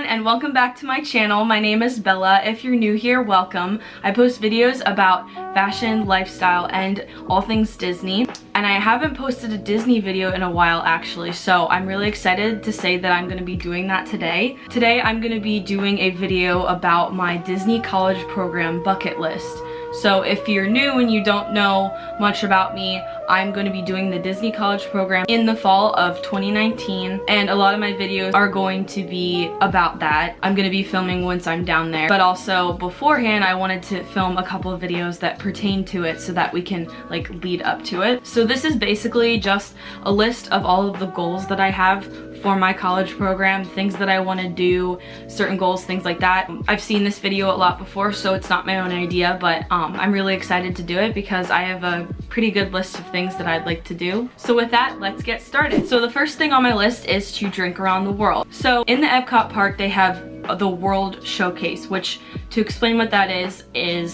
everyone, and welcome back to my channel. My name is Bella. If you're new here, welcome. I post videos about fashion, lifestyle, and all things Disney. And I haven't posted a Disney video in a while actually, so I'm really excited to say that I'm going to be doing that today. Today I'm going to be doing a video about my Disney college program bucket list. So if you're new and you don't know much about me, I'm going to be doing the Disney college program in the fall of 2019, and a lot of my videos are going to be about that. I'm going to be filming once I'm down there, but also beforehand I wanted to film a couple of videos that pertain to it so that we can like lead up to it. So this is basically just a list of all of the goals that I have for my college program, things that I want to do, certain goals, things like that. I've seen this video a lot before, so it's not my own idea, but I'm really excited to do it because I have a pretty good list of things that I'd like to do. So with that, let's get started. So the first thing on my list is to drink around the world. So in the Epcot park, they have the World Showcase, which, to explain what that is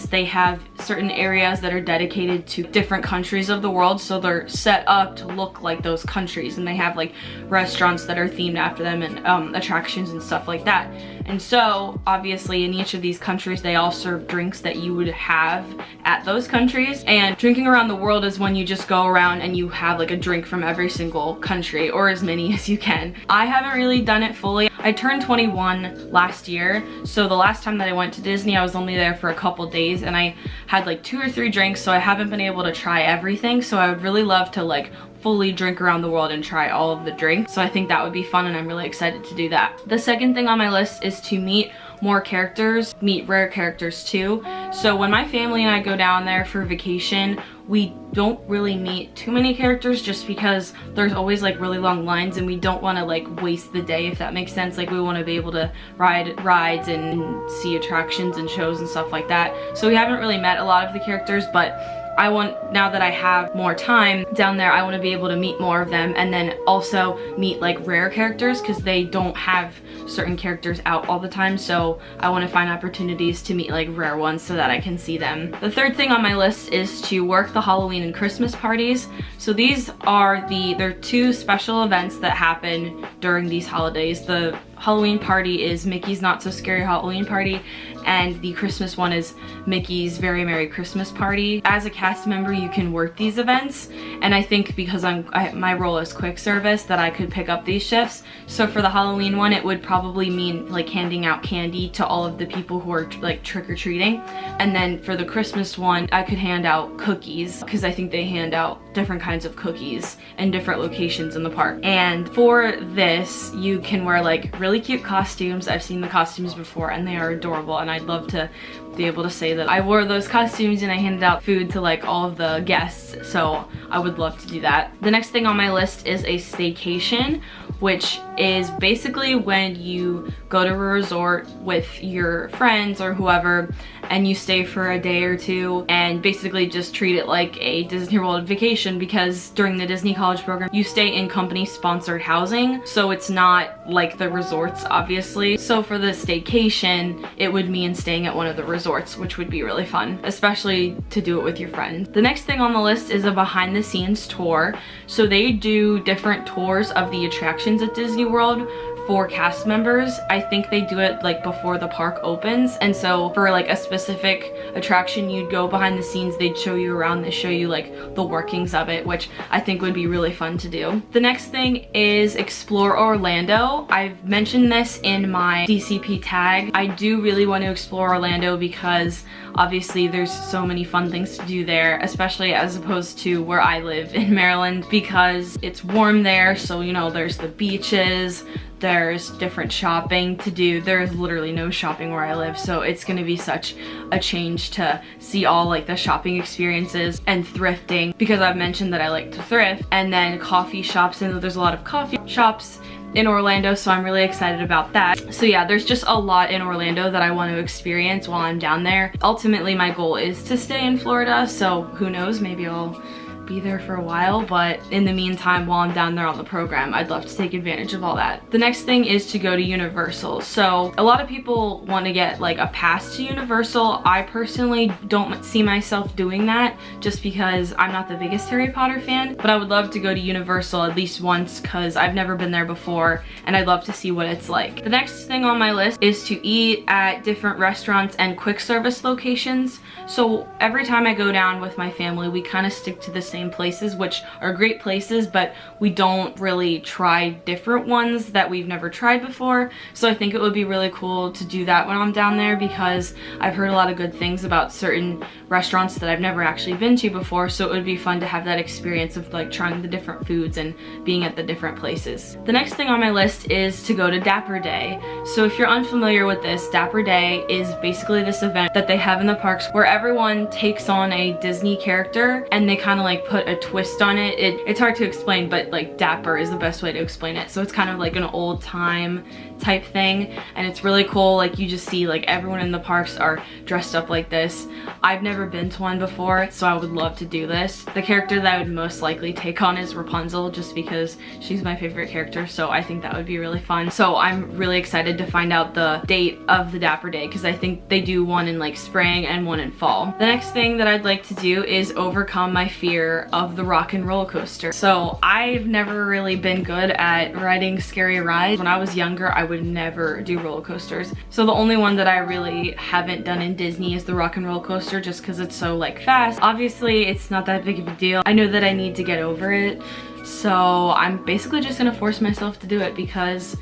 they have certain areas that are dedicated to different countries of the world, so they're set up to look like those countries, and they have like restaurants that are themed after them and attractions and stuff like that. And so obviously in each of these countries they all serve drinks that you would have at those countries, and drinking around the world is when you just go around and you have like a drink from every single country, or as many as you can. I haven't really done it fully. I turned 21 last year, so the last time that I went to Disney I was only there for a couple days and I had like 2 or 3 drinks, so I haven't been able to try everything. So I would really love to like fully drink around the world and try all of the drinks. So I think that would be fun and I'm really excited to do that. The second thing on my list is to meet more characters, meet rare characters too. So when my family and I go down there for vacation, we don't really meet too many characters just because there's always like really long lines and we don't want to like waste the day, if that makes sense. Like we want to be able to ride rides and see attractions and shows and stuff like that. So we haven't really met a lot of the characters, but I want, now that I have more time down there, I want to be able to meet more of them, and then also meet like rare characters because they don't have certain characters out all the time, so I want to find opportunities to meet like rare ones so that I can see them. The third thing on my list is to work the Halloween and Christmas parties. So these are they're 2 special events that happen during these holidays. The Halloween party is Mickey's Not So Scary Halloween Party, and the Christmas one is Mickey's Very Merry Christmas Party. As a cast member, you can work these events, and I think because my role is quick service that I could pick up these shifts. So for the Halloween one, it would probably mean like handing out candy to all of the people who are like trick-or-treating, and then for the Christmas one, I could hand out cookies because I think they hand out different kinds of cookies in different locations in the park. And for this, you can wear like really cute costumes. I've seen the costumes before and they are adorable, and I'd love to be able to say that I wore those costumes and I handed out food to like all of the guests, so I would love to do that. The next thing on my list is a staycation, which is basically when you go to a resort with your friends or whoever and you stay for a day or 2 and basically just treat it like a Disney World vacation, because during the Disney college program you stay in company sponsored housing, so it's not like the resorts obviously. So for the staycation it would mean staying at one of the resorts, which would be really fun, especially to do it with your friends. The next thing on the list is a behind the scenes tour. So they do different tours of the attractions at Disney World for cast members. I think they do it like before the park opens, and so for like a specific attraction you'd go behind the scenes, they'd show you around, they show you like the workings of it, which I think would be really fun to do. The next thing is explore Orlando. I've mentioned this in my DCP tag. I do really want to explore Orlando because obviously there's so many fun things to do there, especially as opposed to where I live in Maryland, because it's warm there, so you know there's the beaches, there's different shopping to do. There's literally no shopping where I live, so it's gonna be such a change to see all like the shopping experiences and thrifting, because I've mentioned that I like to thrift, and then coffee shops, and there's a lot of coffee shops in Orlando, so I'm really excited about that. So yeah, there's just a lot in Orlando that I want to experience while I'm down there. Ultimately my goal is to stay in Florida, so who knows, maybe I'll be there for a while, but in the meantime, while I'm down there on the program, I'd love to take advantage of all that. The next thing is to go to Universal. So a lot of people want to get like a pass to Universal. I personally don't see myself doing that just because I'm not the biggest Harry Potter fan, but I would love to go to Universal at least once because I've never been there before and I'd love to see what it's like. The next thing on my list is to eat at different restaurants and quick service locations. So every time I go down with my family, we kind of stick to the same places, which are great places, but we don't really try different ones that we've never tried before. So I think it would be really cool to do that when I'm down there because I've heard a lot of good things about certain restaurants that I've never actually been to before. So it would be fun to have that experience of like trying the different foods and being at the different places. The next thing on my list is to go to Dapper Day. So if you're unfamiliar with this, Dapper Day is basically this event that they have in the parks where everyone takes on a Disney character and they kind of like put a twist on it. It's hard to explain, but like dapper is the best way to explain it. So it's kind of like an old time type thing and it's really cool. Like you just see like everyone in the parks are dressed up like this. I've never been to one before, so I would love to do this. The character that I would most likely take on is Rapunzel just because she's my favorite character, so I think that would be really fun. So I'm really excited to find out the date of the Dapper Day because I think they do one in like spring and one in fall. The next thing that I'd like to do is overcome my fear of the rock and roller coaster. So I've never really been good at riding scary rides. When I was younger, I would never do roller coasters. So the only one that I really haven't done in Disney is the rock and roller coaster just because it's so like fast. Obviously, it's not that big of a deal. I know that I need to get over it. So I'm basically just gonna force myself to do it because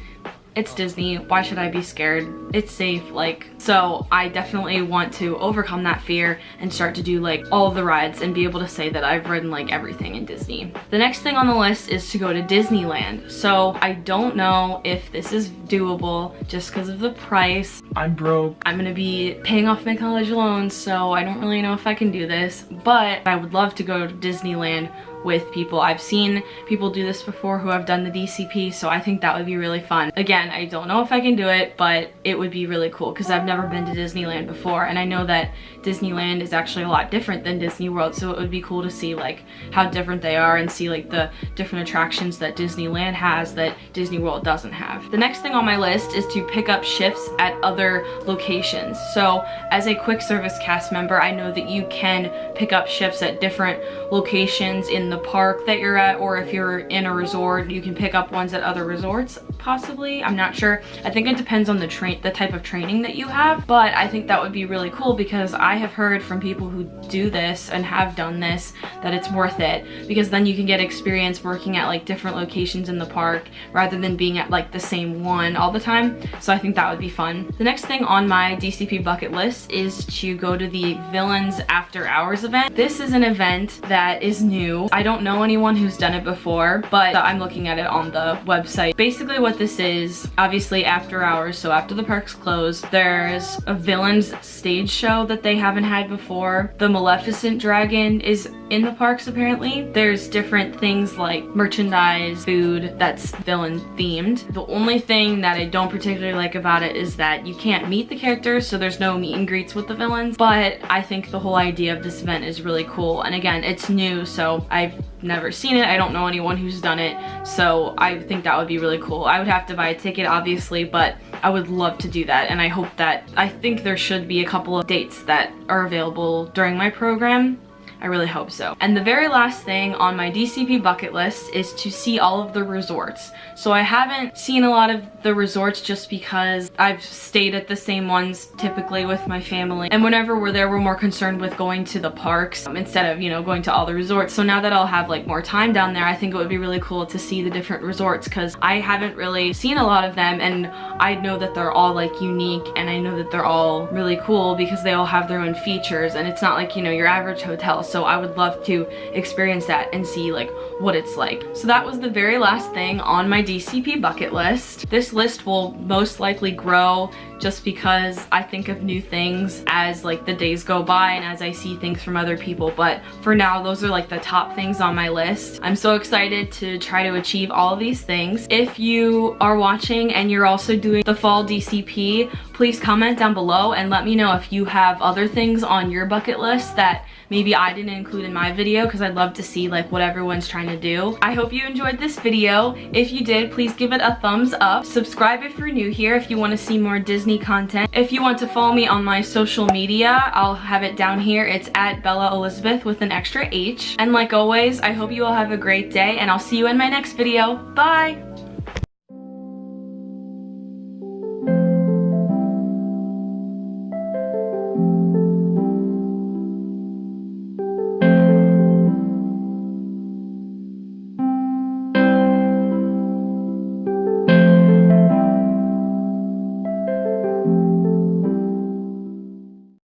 it's Disney. Why should I be scared? It's safe, like. So I definitely want to overcome that fear and start to do like all of the rides and be able to say that I've ridden like everything in Disney. The next thing on the list is to go to Disneyland. So I don't know if this is doable just because of the price. I'm broke. I'm gonna be paying off my college loans, so I don't really know if I can do this, but I would love to go to Disneyland with people. I've seen people do this before who have done the DCP, so I think that would be really fun. Again, I don't know if I can do it, but it would be really cool because I've never been to Disneyland before, and I know that Disneyland is actually a lot different than Disney World, so it would be cool to see like how different they are and see like the different attractions that Disneyland has that Disney World doesn't have. The next thing on my list is to pick up shifts at other locations. So as a quick service cast member, I know that you can pick up shifts at different locations in the park that you're at, or if you're in a resort, you can pick up ones at other resorts, possibly. I'm not sure. I think it depends on the type of training that you have, but I think that would be really cool because I have heard from people who do this and have done this that it's worth it because then you can get experience working at like different locations in the park rather than being at like the same one all the time. So I think that would be fun. The next thing on my DCP bucket list is to go to the Villains After Hours event. This is an event that is new. I don't know anyone who's done it before, but I'm looking at it on the website. Basically what this is, obviously after hours, so after the parks close, there's a villains stage show that they haven't had before. The Maleficent dragon is in the parks apparently. There's different things like merchandise, food that's villain themed. The only thing that I don't particularly like about it is that you can't meet the characters, so there's no meet and greets with the villains, but I think the whole idea of this event is really cool. And again, it's new, so I've never seen it. I don't know anyone who's done it, so I think that would be really cool. I would have to buy a ticket obviously, but I would love to do that, and I think there should be a couple of dates that are available during my program. I really hope so. And the very last thing on my DCP bucket list is to see all of the resorts. So I haven't seen a lot of the resorts just because I've stayed at the same ones typically with my family. And whenever we're there, we're more concerned with going to the parks instead of, you know, going to all the resorts. So now that I'll have like more time down there, I think it would be really cool to see the different resorts because I haven't really seen a lot of them, and I know that they're all like unique, and I know that they're all really cool because they all have their own features, and it's not like, you know, your average hotel. So I would love to experience that and see like what it's like. So that was the very last thing on my DCP bucket list. This list will most likely grow just because I think of new things as like the days go by and as I see things from other people, but for now those are like the top things on my list. I'm so excited to try to achieve all of these things. If you are watching and you're also doing the fall DCP, please please comment down below and let me know if you have other things on your bucket list that maybe I didn't include in my video, because I'd love to see like what everyone's trying to do. I hope you enjoyed this video. If you did, please give it a thumbs up. Subscribe if you're new here if you want to see more Disney content. If you want to follow me on my social media, I'll have it down here. It's at Bella Elizabeth with an extra H. And like always, I hope you all have a great day, and I'll see you in my next video. Bye!